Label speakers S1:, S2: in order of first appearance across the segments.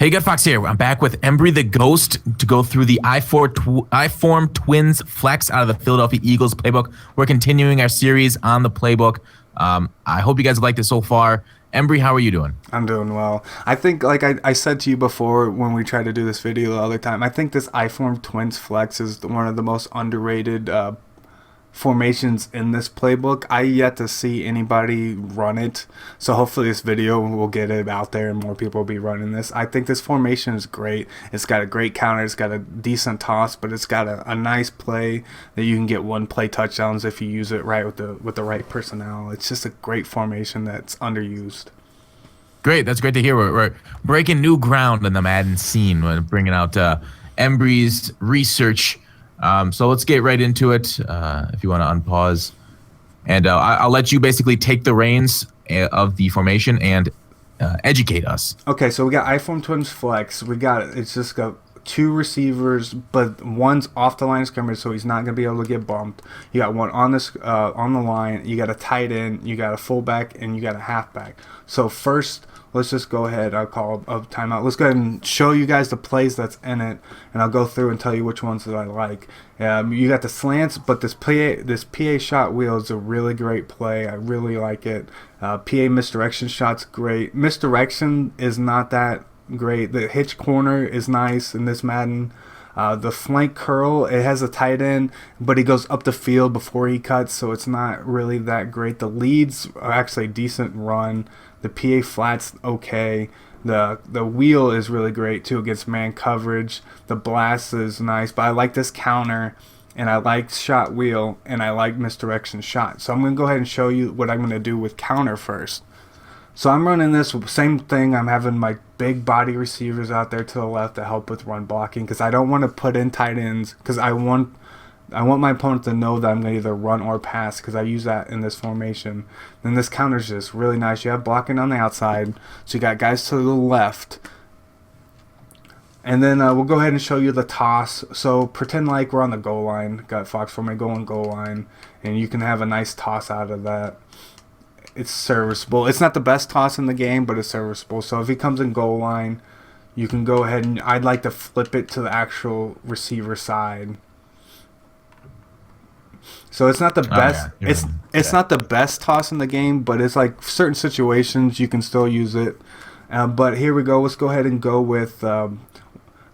S1: Hey, Good Fox here. I'm back with EmbrytheGh0st to go through the I-form twins flex out of the Philadelphia Eagles playbook. We're continuing our series on the playbook. I hope you guys liked it so far. Embry, how are you doing?
S2: I'm doing well. I think, like I said to you before when we tried to do this video the other time, I think this I-form twins flex is one of the most underrated formations in this playbook. I yet to see anybody run it, so hopefully this video will get it out there and more people will be running this. I think this formation is great. It's got a great counter, it's got a decent toss, but it's got a nice play that you can get one play touchdowns if you use it right with the right personnel. It's just a great formation that's underused.
S1: Great. That's great to hear. We're breaking new ground in the Madden scene. We're bringing out Embry's research. So let's get right into it. If you want to unpause, and I'll let you basically take the reins of the formation and educate us.
S2: Okay, so we got I-form twins flex. It's just got two receivers, but one's off the line of scrimmage, so he's not gonna be able to get bumped. You got one on the line. You got a tight end. You got a fullback, and you got a halfback. So first, let's just go ahead. I'll call a timeout. Let's go ahead and show you guys the plays that's in it, and I'll go through and tell you which ones that I like. You got the slants, but this PA shot wheel is a really great play. I really like it. PA misdirection shot's great. Misdirection is not that great. The hitch corner is nice in this Madden. The flank curl, it has a tight end, but he goes up the field before he cuts, so it's not really that great. The leads are actually a decent run. The PA flat's okay. The wheel is really great too against man coverage. The blast is nice, but I like this counter, and I like shot wheel, and I like misdirection shot. So I'm going to go ahead and show you what I'm going to do with counter first. So I'm running this same thing. I'm having my big body receivers out there to the left to help with run blocking because I don't want to put in tight ends because I want my opponent to know that I'm going to either run or pass because I use that in this formation. Then this counter is just really nice. You have blocking on the outside, so you got guys to the left. And then we'll go ahead and show you the toss. So pretend like we're on the goal line. Got Fox for my goal line, and you can have a nice toss out of that. It's serviceable. It's not the best toss in the game, but it's serviceable. So if he comes in goal line, you can go ahead and I'd like to flip it to the actual receiver side. So it's not the best. It's not the best toss in the game, but it's like certain situations you can still use it. But here we go. Let's go ahead and go with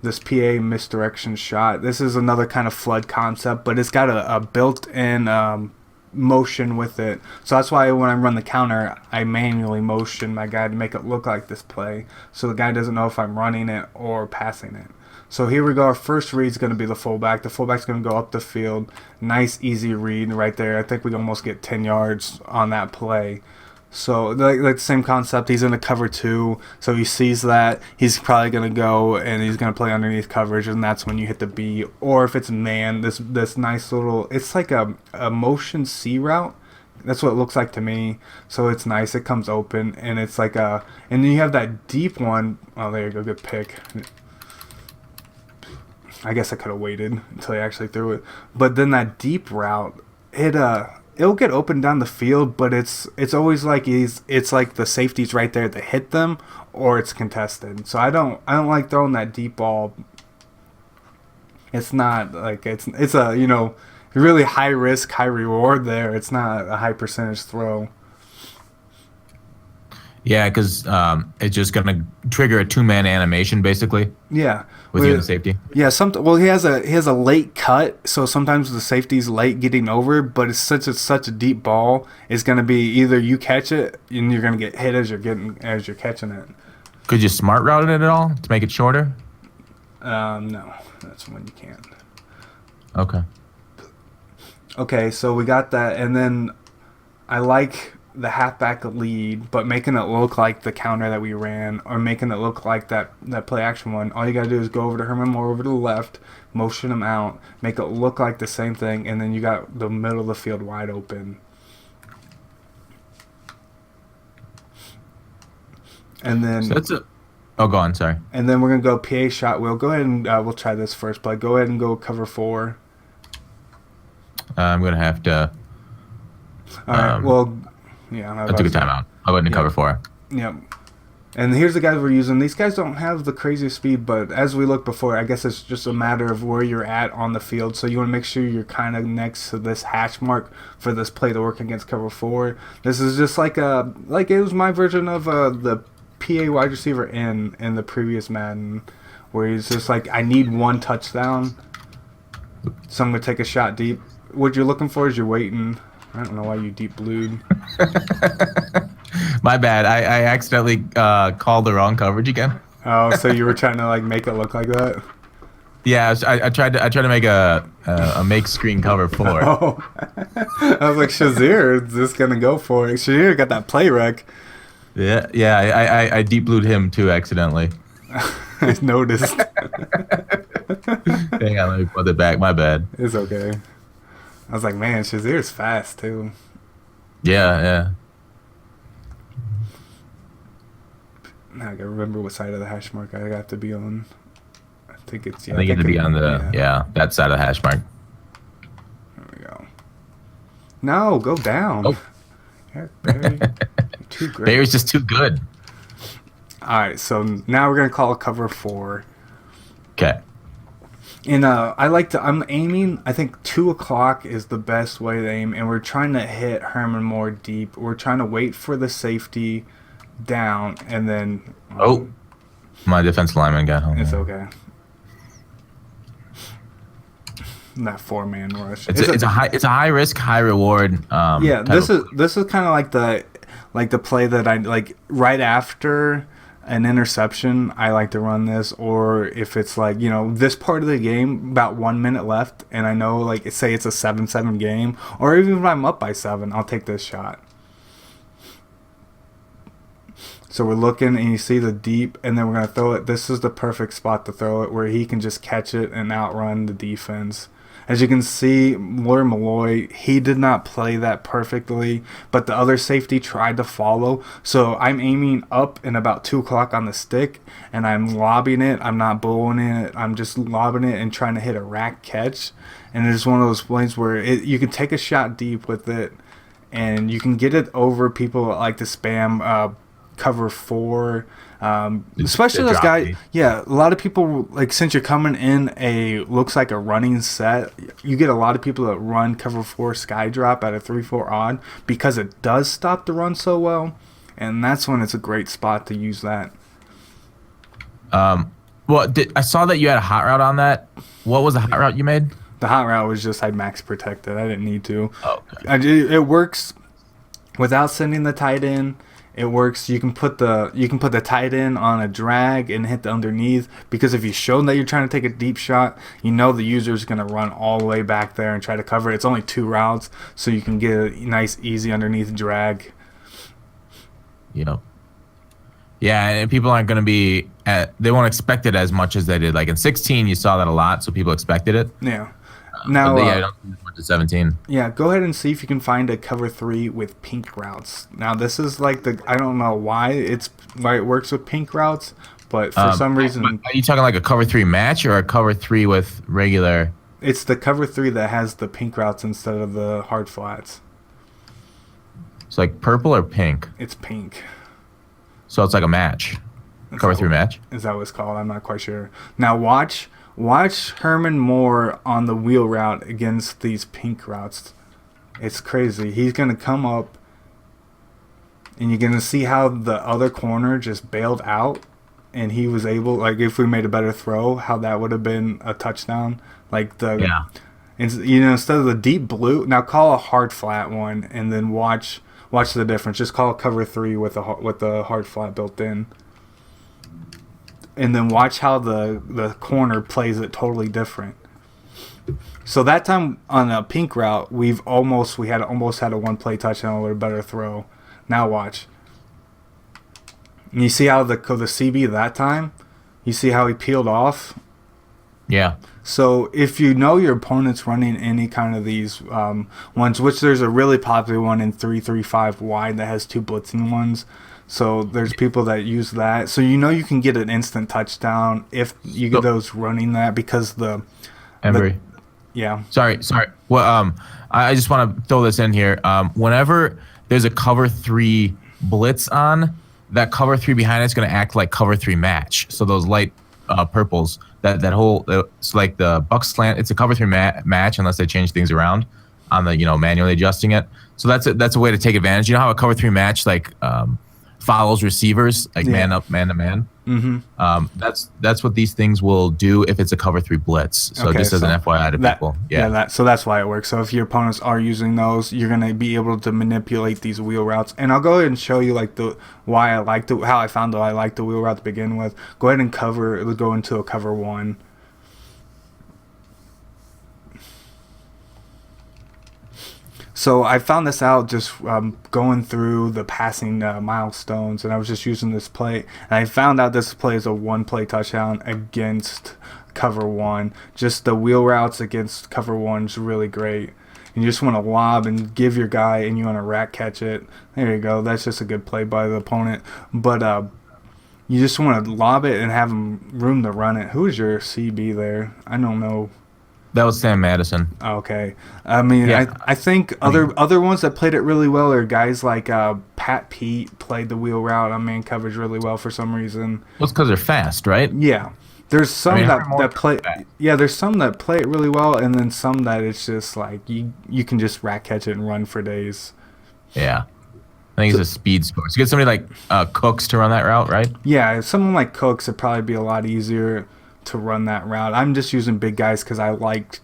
S2: this PA misdirection shot. This is another kind of flood concept, but it's got a built-in motion with it. So that's why when I run the counter, I manually motion my guy to make it look like this play, so the guy doesn't know if I'm running it or passing it. So here we go. Our first read is going to be the fullback. The fullback's going to go up the field. Nice, easy read right there. I think we almost get 10 yards on that play. So like the same concept. He's in the cover two, so he sees that. He's probably going to go and he's going to play underneath coverage, and that's when you hit the B. Or if it's man, this nice little, it's like a motion C route. That's what it looks like to me. So it's nice. It comes open, and it's like and then you have that deep one. Oh, there you go. Good pick. I guess I could have waited until he actually threw it. But then that deep route, it'll get open down the field, but it's always like it's like the safety's right there to hit them, or it's contested. So I don't like throwing that deep ball. It's not like it's a really high risk, high reward there. It's not a high percentage throw.
S1: Yeah, because it's just gonna trigger a two-man animation basically.
S2: Yeah,
S1: with you and the safety.
S2: Yeah, he has a late cut, so sometimes the safety's late getting over, but it's such a deep ball. It's gonna be either you catch it and you're gonna get hit as you're catching it.
S1: Could you smart route it at all to make it shorter?
S2: No, that's when you can't.
S1: Okay.
S2: Okay, so we got that, and then I like the halfback lead, but making it look like the counter that we ran, or making it look like that play action one. All you gotta do is go over to Herman Moore over to the left, motion him out, make it look like the same thing, and then you got the middle of the field wide open. And then
S1: go on, sorry.
S2: And then we're gonna go PA shot wheel. Go ahead and we'll try this first play. Go ahead and go cover 4.
S1: I'm gonna have to.
S2: All right. Well. Yeah,
S1: I took a timeout. I'll go ahead and cover 4.
S2: Yep. And here's the guys we're using. These guys don't have the craziest speed, but as we looked before, I guess it's just a matter of where you're at on the field. So you want to make sure you're kind of next to this hash mark for this play to work against cover 4. This is just like it was my version of the PA wide receiver in the previous Madden, where he's just like, I need one touchdown, so I'm gonna take a shot deep. What you're looking for is you're waiting. I don't know why you deep blued.
S1: My bad. I accidentally called the wrong coverage again.
S2: Oh, so you were trying to like make it look like that?
S1: Yeah, I tried to make a make screen cover 4.
S2: Oh, I was like, Shazier is just gonna go for it. Shazier got that play wreck.
S1: Yeah. I deep blued him too accidentally.
S2: I noticed.
S1: Hang on, let me put it back. My bad.
S2: It's okay. I was like, man, Shazier's fast too.
S1: Yeah.
S2: Now I gotta remember what side of the hash mark I have to be on. I think it's
S1: I think you have to be on the that side of the hash mark.
S2: There we go. No, go down.
S1: Oh.
S2: Eric Berry, you're too great.
S1: Barry's just too good.
S2: All right, so now we're gonna call cover 4.
S1: Okay.
S2: And I'm aiming. I think 2 o'clock is the best way to aim, and we're trying to hit Herman more deep. We're trying to wait for the safety down, and then
S1: my defense lineman got home.
S2: it's okay. That 4-man rush.
S1: It's a high risk, high reward.
S2: Yeah, this is kind of like the play that I like right after an interception. I like to run this, or if it's like, this part of the game, about 1 minute left, and I know, like, say it's a 7-7 game, or even if I'm up by 7, I'll take this shot. So we're looking, and you see the deep, and then we're gonna throw it. This is the perfect spot to throw it, where he can just catch it and outrun the defense. As you can see, Malloy, he did not play that perfectly, but the other safety tried to follow. So I'm aiming up and about 2 o'clock on the stick, and I'm lobbing it. I'm not bowling it. I'm just lobbing it and trying to hit a rack catch. And it's one of those plays where you can take a shot deep with it, and you can get it over people that like to spam cover 4. Especially those guys. Yeah, a lot of people, like, since you're coming in looks like a running set, you get a lot of people that run cover 4 sky drop at a 3-4 odd because it does stop the run so well, and that's when it's a great spot to use that.
S1: Well, I saw that you had a hot route on that. What was the hot route you made?
S2: The hot route was just I max protected. I didn't need to.
S1: Oh, okay.
S2: It works without sending the tight end. It works. You can put the tight end on a drag and hit the underneath, because if you show that you're trying to take a deep shot, the user is going to run all the way back there and try to cover it. It's only 2 routes, so you can get a nice, easy underneath drag.
S1: Yeah, and people aren't going to be they won't expect it as much as they did. Like in 16, you saw that a lot, so people expected it.
S2: Yeah. Now,
S1: I don't see as much as 17.
S2: Yeah, go ahead and see if you can find a cover 3 with pink routes. Now, this is like I don't know why it works with pink routes, but for some reason.
S1: Are you talking like a cover 3 match or a cover 3 with regular?
S2: It's the cover 3 that has the pink routes instead of the hard flats.
S1: It's like purple or pink?
S2: It's pink.
S1: So it's like a match. Cover 3 match?
S2: Is that what it's called? I'm not quite sure. Now, watch Herman Moore on the wheel route against these pink routes. It's crazy. He's going to come up, and you're going to see how the other corner just bailed out, and he was able, like, if we made a better throw, how that would have been a touchdown. Like, instead of the deep blue, now call a hard flat one, and then watch the difference. Just call a cover 3 with the hard flat built in. And then watch how the corner plays it totally different. So that time on a pink route, we almost had a 1-play touchdown with a better throw. Now watch. And you see how the CB that time? You see how he peeled off?
S1: Yeah.
S2: So if you know your opponent's running any kind of these ones, which there's a really popular one in 3-3-5 wide that has 2 blitzing ones. So there's people that use that. So you can get an instant touchdown if you get those running that, because
S1: Embry.
S2: Yeah.
S1: Sorry. Well, I just want to throw this in here. Whenever there's a cover 3 blitz on, that cover three behind it's going to act like cover three match. So those light purples, that whole, it's like the buck slant. It's a cover three match unless they change things around on the manually adjusting it. So that's a way to take advantage. You know how a cover three match like follows receivers like man up, man to man.
S2: Mm-hmm.
S1: That's what these things will do if it's a cover three blitz. So just as an FYI to people.
S2: So that's why it works. So if your opponents are using those, you're gonna be able to manipulate these wheel routes. And I'll go ahead and show you like how I found that I like the wheel route to begin with. Go ahead and go into a cover one. So I found this out just going through the passing milestones, and I was just using this play. And I found out this play is a one-play touchdown against cover one. Just the wheel routes against cover one is really great. And you just want to lob and give your guy, and you want to rack catch it. There you go. That's just a good play by the opponent. But you just want to lob it and have them room to run it. Who's your CB there? I don't know.
S1: That was Sam Madison.
S2: Okay. I mean, yeah. I think other ones that played it really well are guys like Pat Pete played the wheel route on man coverage really well for some reason.
S1: Well, it's because they're fast, right?
S2: Yeah. There's some that play. Yeah, there's some that play it really well, and then some that it's just like you can just rack catch it and run for days.
S1: Yeah. I think it's a speed score. So you get somebody like Cooks to run that route, right?
S2: Yeah, someone like Cooks would probably be a lot easier to run that route. I'm just using big guys because I like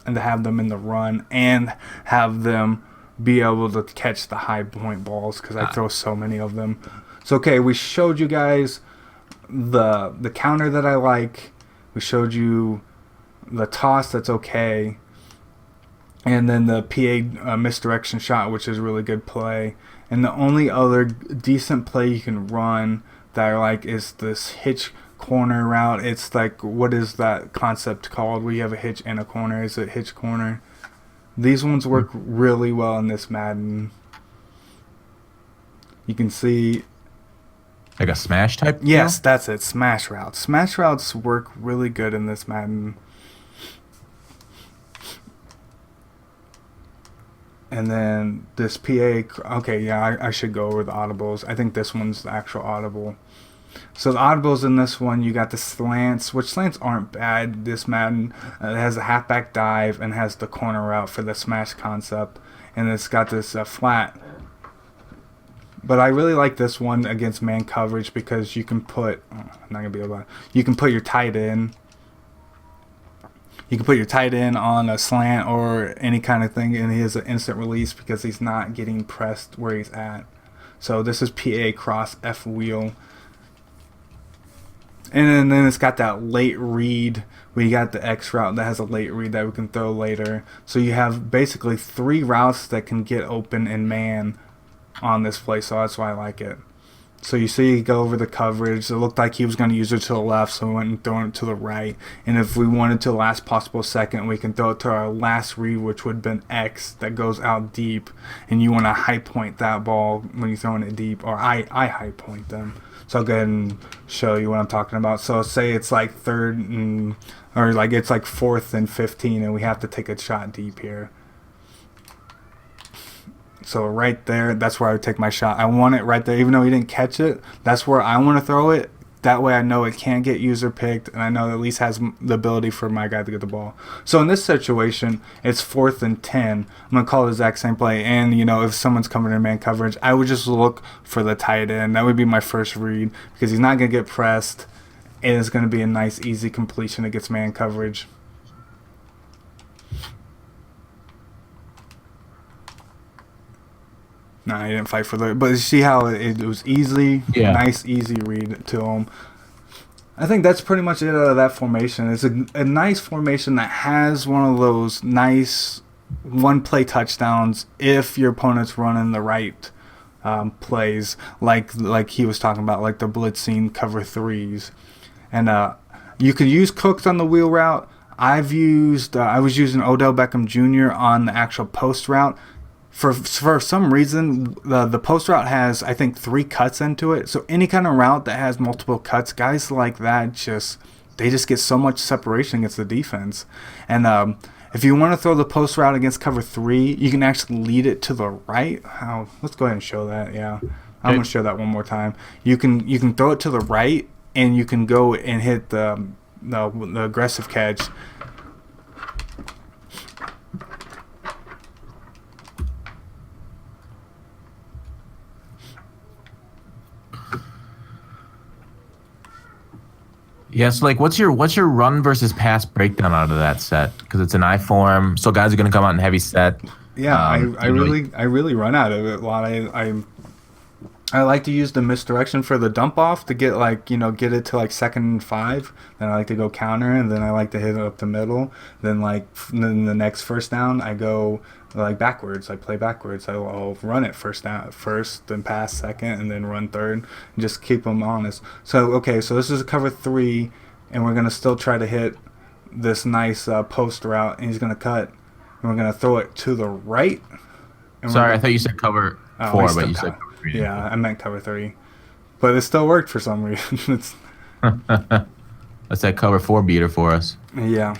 S2: to have them in the run and have them be able to catch the high point balls because I throw so many of them. So okay, we showed you guys the counter that I like. We showed you the toss that's okay, and then the PA misdirection shot, which is a really good play. And the only other decent play you can run that I like is this hitch corner route. It's like, what is that concept called where you have a hitch and a corner? Is it hitch corner? These ones work really well in this Madden. You can see
S1: like a smash type.
S2: Yes, that's it. Smash routes. Smash routes work really good in this Madden. And then this PA. Okay, yeah, I should go over the audibles. I think this one's the actual audible. So the audibles in this one, you got the slants, which slants aren't bad. This Madden it has a halfback dive and has the corner route for the smash concept, and it's got this flat. But I really like this one against man coverage because you can put. I'm not gonna be able to. You can put your tight end. You can put your tight end on a slant or any kind of thing, and he has an instant release because he's not getting pressed where he's at. So this is PA cross F wheel. And then it's got that late read. We got the X route that has a late read that we can throw later. So you have basically 3 routes that can get open in man on this play. So that's why I like it. So you see, go over the coverage. It looked like he was going to use it to the left, so we went and throw it to the right. And if we wanted to the last possible second, we can throw it to our last read, which would have been X that goes out deep. And you want to high point that ball when you're throwing it deep, or I high point them. So I'll go ahead and show you what I'm talking about. So say it's like it's like 4th and 15, and we have to take a shot deep here. So right there, that's where I would take my shot. I want it right there, even though he didn't catch it. That's where I want to throw it. That way I know it can't get user picked, and I know it at least has the ability for my guy to get the ball. So in this situation, it's 4th and 10. I'm going to call the exact same play. And, if someone's coming in man coverage, I would just look for the tight end. That would be my first read because he's not going to get pressed, and it's going to be a nice, easy completion against man coverage. No, he didn't fight for the. But you see how it was easy, nice, easy read to him. I think that's pretty much it out of that formation. It's a nice formation that has one of those nice one-play touchdowns if your opponent's running the right plays, like he was talking about, like the blitzing cover 3s. And you could use Cooks on the wheel route. I was using Odell Beckham Jr. on the actual post route. For some reason, the post route has, I think, 3 cuts into it. So any kind of route that has multiple cuts, guys like that they just get so much separation against the defense. And if you want to throw the post route against cover 3, you can actually lead it to the right. Let's go ahead and show that. Yeah, I'm gonna show that one more time. You can throw it to the right, and you can go and hit the aggressive catch.
S1: Yes, like what's your run versus pass breakdown out of that set? Because it's an I form, so guys are gonna come out in heavy set.
S2: Yeah, I really run out of it a lot. I like to use the misdirection for the dump off to get get it to like 2nd and 5. Then I like to go counter, and then I like to hit it up the middle. Then then the next first down I go like backwards. I play backwards. I'll run it first, then pass second, and then run third, and just keep them honest. So this is a cover 3, and we're gonna still try to hit this nice post route, and he's gonna cut, and we're gonna throw it to the right.
S1: Sorry, I thought you said cover 4, but you said cover 3.
S2: Yeah, I meant cover 3, but it still worked for some reason.
S1: That's that cover 4 beater for us.
S2: Yeah.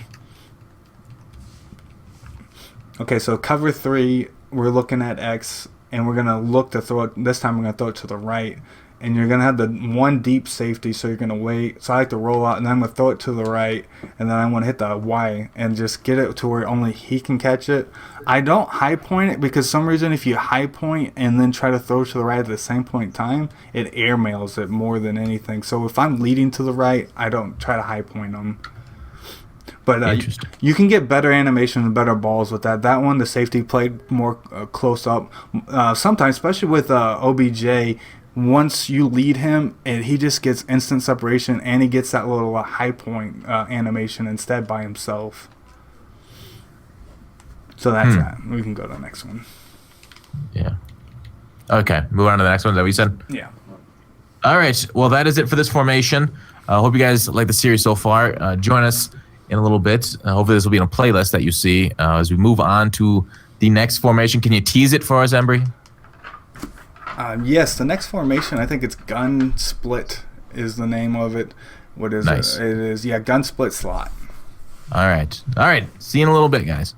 S2: Okay, so cover 3, we're looking at X, and we're gonna look to throw it. This time we're gonna throw it to the right, and you're gonna have the one deep safety. So you're gonna wait. So I like to roll out, and then I'm gonna throw it to the right, and then I'm gonna hit the Y and just get it to where only he can catch it. I don't high point it because some reason if you high point and then try to throw to the right at the same point in time, it airmails it more than anything. So if I'm leading to the right, I don't try to high point them. But you can get better animation and better balls with that. That one, the safety played more close up. Sometimes, especially with OBJ, once you lead him, and he just gets instant separation, and he gets that little high point animation instead by himself. So that's that. We can go to the next one.
S1: Yeah. Okay, move on to the next one. Is that what you said?
S2: Yeah.
S1: All right. Well, that is it for this formation. I hope you guys like the series so far. Join us in a little bit. Hopefully this will be in a playlist that you see as we move on to the next formation. Can you tease it for us, Embry?
S2: Yes, the next formation, I think it's gun split is the name of it. What is
S1: nice.
S2: it? It is, gun split slot.
S1: All right. See you in a little bit, guys.